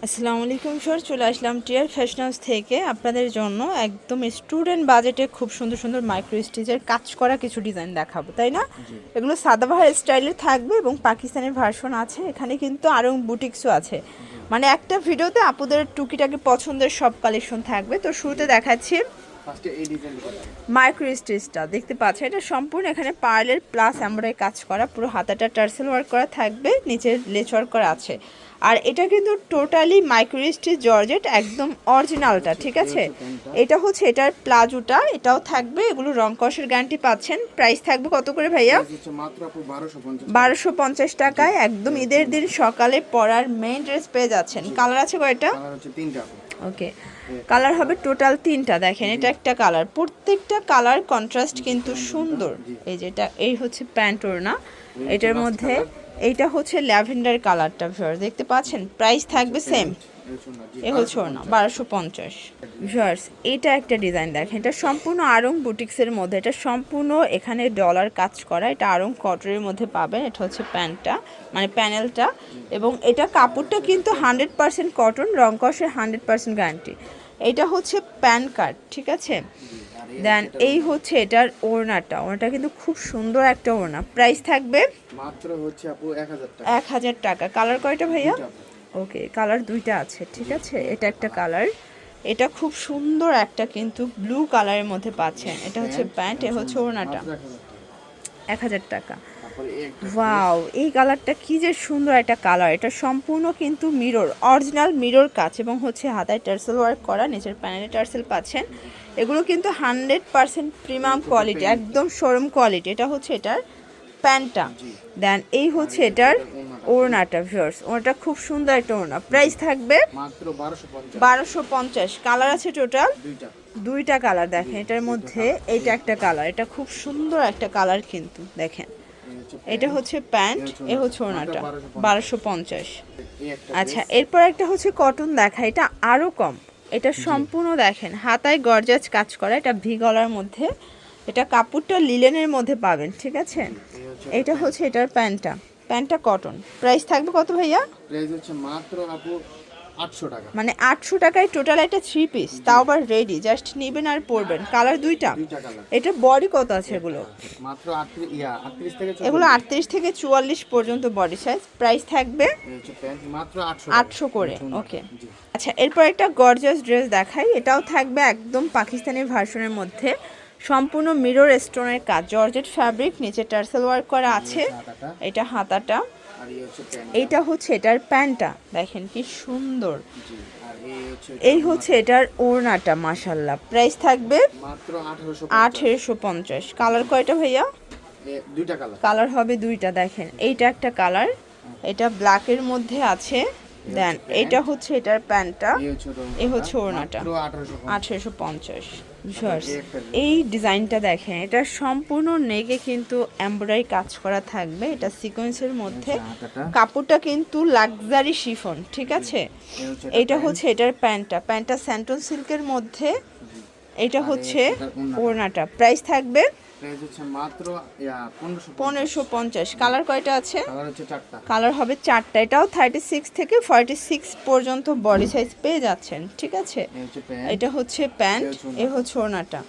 আসসালামু আলাইকুম স্যার, চলে আসলাম টিয়ার ফ্যাশন হাউস থেকে আপনাদের জন্য একদম স্টুডেন্ট বাজেটে খুব সুন্দর সুন্দর মাইক্রো স্টিচের কাজ করা কিছু ডিজাইন দেখাবো, তাই না? এগুলো সাদাবাহার স্টাইলে থাকবে এবং পাকিস্তানের ভার্সন আছে, এখানে কিন্তু আরং বুটিক্সও আছে। মানে একটা ভিডিওতে আপুদের টুকিটাকি পছন্দের সব কালেকশন থাকবে। তো শুরুতে দেখাচ্ছি মাইক্রো স্টিচটা, দেখতে পাচ্ছেন এটা সম্পূর্ণ এখানে পার্লের প্লাস এমব্রয়ডারি কাজ করা, পুরো হাতাটা টার্সেল ওয়ার্ক করা থাকবে, নিচের লেচ ওয়ার্ক করা আছে। আর এটা কিন্তু টোটালি মাইক্রো স্টিচ জর্জেট, একদম অরিজিনালটা, ঠিক আছে? এটা হচ্ছে এটার প্লাজোটা, এটাও থাকবে, এগুলো রং কষের গ্যারান্টি পাচ্ছেন। প্রাইস থাকবে কত করে ভাইয়া? 1250 টাকায় একদম ঈদের দিন সকালে পরার মেইন ড্রেস পেয়ে যাচ্ছেন। কালার আছে কয়টা? ওকে, কালার হবে টোটাল 3টা। দেখেন এটা একটা কালার, প্রত্যেকটা কালার কন্ট্রাস্ট কিন্তু সুন্দর। এই যেটা এই হচ্ছে প্যান্ট ওড়না, এটার মধ্যে এইটা হচ্ছে ল্যাভেন্ডার কালারটা, ভিউয়ার্স দেখতে পাচ্ছেন। প্রাইস থাকবে সেম, এ হচ্ছে ওড়না 1250। ভিউয়ার্স এটা একটা ডিজাইন দেখেন, এটা সম্পূর্ণ আরং বুটিক্সের মধ্যে, এটা সম্পূর্ণ এখানে ডলার কাজ করা, এটা আরং কটনের মধ্যে পাবেন। এটা হচ্ছে প্যান্টটা, মানে প্যানেলটা, এবং এটা কাপড়টা কিন্তু 100% কটন, রং কষের 100% গ্যারান্টি। এটা হচ্ছে প্যান কার্ড, ঠিক আছে? দেন এই হচ্ছে এটার ওড়নাটা কিন্তু খুব সুন্দর একটা ওড়না। প্রাইস থাকবে মাত্র হচ্ছে আপু 1000 টাকা। 1000 টাকা। কালার কয়টা ভাইয়া? ওকে, কালার দুইটা আছে, ঠিক আছে? এটা একটা কালার, এটা খুব সুন্দর একটা কিন্তু ব্লু কালারের মধ্যে পাচ্ছেন। এটা হচ্ছে প্যান্ট, এ হচ্ছে ওড়নাটা, 1000 টাকা। ওয়াও, এই কালারটা কি যে সুন্দর একটা কালার। এটা সম্পূর্ণ কিন্তু মিরর, অরিজিনাল মিরর কাজ, এবং হচ্ছে হাতায় টার্সেল ওয়ার্ক করা, নিচের প্যানেলে টার্সেল পাচ্ছেন। এগুলো কিন্তু 100% প্রিমিয়াম কোয়ালিটি, একদম শোরুম কোয়ালিটি। এটা হচ্ছে এটার প্যান্টটা, দেন এই হচ্ছে এটার ওড়নাটা। ভিউয়ার্স ওড়নাটা খুব সুন্দর একটা ওড়না। প্রাইস থাকবে মাত্র 1250। কালার আছে টোটাল দুইটা কালার। দেখেন এটার মধ্যে এইটা একটা কালার, এটা খুব সুন্দর একটা কালার কিন্তু। দেখেন এটা হচ্ছে প্যান্ট, এ হচ্ছে ওড়নাটা, 1250। আচ্ছা, এরপর একটা হচ্ছে কটন দেখা, এটা আরও কম। এটা সম্পূর্ণ দেখেন হাতায় গর্জাস কাজ করা, এটা ভি গলার মধ্যে, এটা কাপড়টা লিলেনের মধ্যে পাবেন, ঠিক আছে? এটা হচ্ছে এটার প্যান্টটা কটন। প্রাইস থাকবে কত ভাইয়া? প্রাইস হচ্ছে মাত্র আপু 800 টাকা। মানে 800 টাকায় টোটাল একটা 3 পিস, তাও আবার রেডি, জাস্ট নেবেন আর পরবেন। কালার দুইটা। এটা বডি কত আছে এগুলো? মাত্র 38 থেকে 44। এগুলো 38 থেকে 44 পর্যন্ত বডি সাইজ। প্রাইস থাকবে হচ্ছে প্যান্ট মাত্র 800 করে। ওকে, আচ্ছা এরপর একটা গর্জিয়াস ড্রেস দেখাই, এটাও থাকবে একদম পাকিস্তানি ভার্সনের মধ্যে, সম্পূর্ণ মিরর স্টোনের কাজ, জর্জেট ফ্যাব্রিক, নিচে টার্সেল ওয়ার্ক করা আছে। এটা হাতাটা, আর এই হচ্ছে প্যান্ট। এইটা হচ্ছে এটার প্যান্টটা, দেখেন কি সুন্দর। আর এই হচ্ছে এটার ওড়নাটা, মাশাআল্লাহ। প্রাইস থাকবে মাত্র 1850। কালার কয়টা ভাইয়া? দুইটা কালার। কালার হবে দুইটা। দেখেন এইটা একটা কালার, এটা ব্ল্যাকের মধ্যে আছে। দেন এইটা হচ্ছে এটার প্যান্টটা, এই হচ্ছে ওড়নাটা, 1850। এই ডিজাইনটা দেখেন, এটা সম্পূর্ণ নেগে কিন্তু এমব্রয়ডারি কাজ করা থাকবে, এটা সিকোয়েন্সের মধ্যে, কাপড়টা কিন্তু লাক্সারি শিফন, ঠিক আছে? এইটা হচ্ছে এটার প্যান্টটা স্যান্টন সিল্কের মধ্যে, এটা হচ্ছে ওড়নাটা। প্রাইস থাকবে প্রাইস হচ্ছে মাত্র 1550। কালার কয়টা আছে? কালার হচ্ছে 4টা। কালার হবে 4টা। এটাও 36 থেকে 46 পর্যন্ত বডি সাইজ পেয়ে যাচ্ছেন, ঠিক আছে? এটা হচ্ছে প্যান্ট, এ হচ্ছে ওড়নাটা,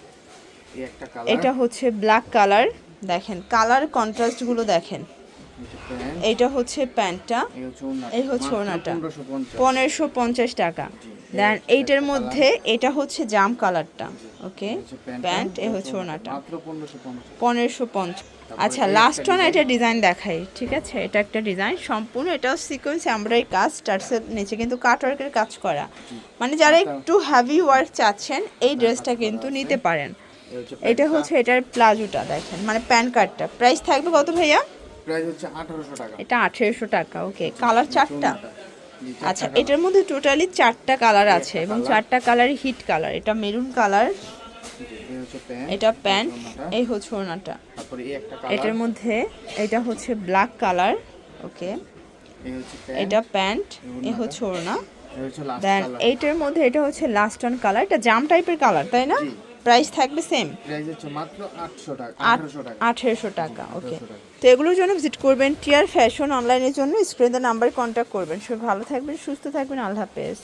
এই একটা কালার। এটা হচ্ছে ব্ল্যাক কালার। দেখেন কালার কন্ট্রাস্টগুলো দেখেন। এইটা হচ্ছে প্যান্টটা, এই হচ্ছে ওড়নাটা, 1550 টাকা। দেন এইটার মধ্যে এটা হচ্ছে জাম কালারটা, ওকে, প্যান্ট, এ হচ্ছে ওড়নাটা, মাত্র 1550। আচ্ছা লাস্ট ওয়ান এটা ডিজাইন দেখাই, ঠিক আছে? এটা একটা ডিজাইন সম্পূর্ণ, এটাও সিকোয়েন্স এমব্রয়ডারি কাজ, টার্সেল নিচে কিন্তু কাট ওয়ার্কের কাজ করা। মানে যারা একটু হেভি ওয়ার্ক চাচ্ছেন এই ড্রেসটা কিন্তু নিতে পারেন। এটা হচ্ছে এটার প্লাজোটা, দেখেন মানে প্যান কার্ডটা। প্রাইস থাকবে কত ভাইয়া? প্রাইস হচ্ছে 1800 টাকা। এটা 1800 টাকা। ওকে, কালার 4টা। আচ্ছা এটার মধ্যে টোটালি 4টা কালার আছে, এবং 4টা কালারই হিট কালার। এটা মেরুন কালার, এটা প্যান্ট, এই হচ্ছে ওড়নাটা। তারপরে এই একটা কালার। এটার মধ্যে এটা হচ্ছে ব্ল্যাক কালার, ওকে, এই হচ্ছে এটা প্যান্ট, এই হচ্ছে ওড়না। এই হচ্ছে লাস্ট দেন কালার। এইটার মধ্যে এটা হচ্ছে লাস্ট ওয়ান কালার, এটা জাম টাইপের কালার, তাই না? প্রাইস থাকবে সেম প্রাইস হচ্ছে মাত্র 800 টাকা, 1800 টাকা। ওকে, 1800 টাকা। তো এগুলোর জন্য ভিজিট করবেন টিয়ার ফ্যাশন অনলাইনের জন্য, স্ক্রিনে নাম্বারে কন্ট্যাক্ট করবেন। সবাই ভালো থাকবেন, সুস্থ থাকবেন, আল্লাহ হাফেজ।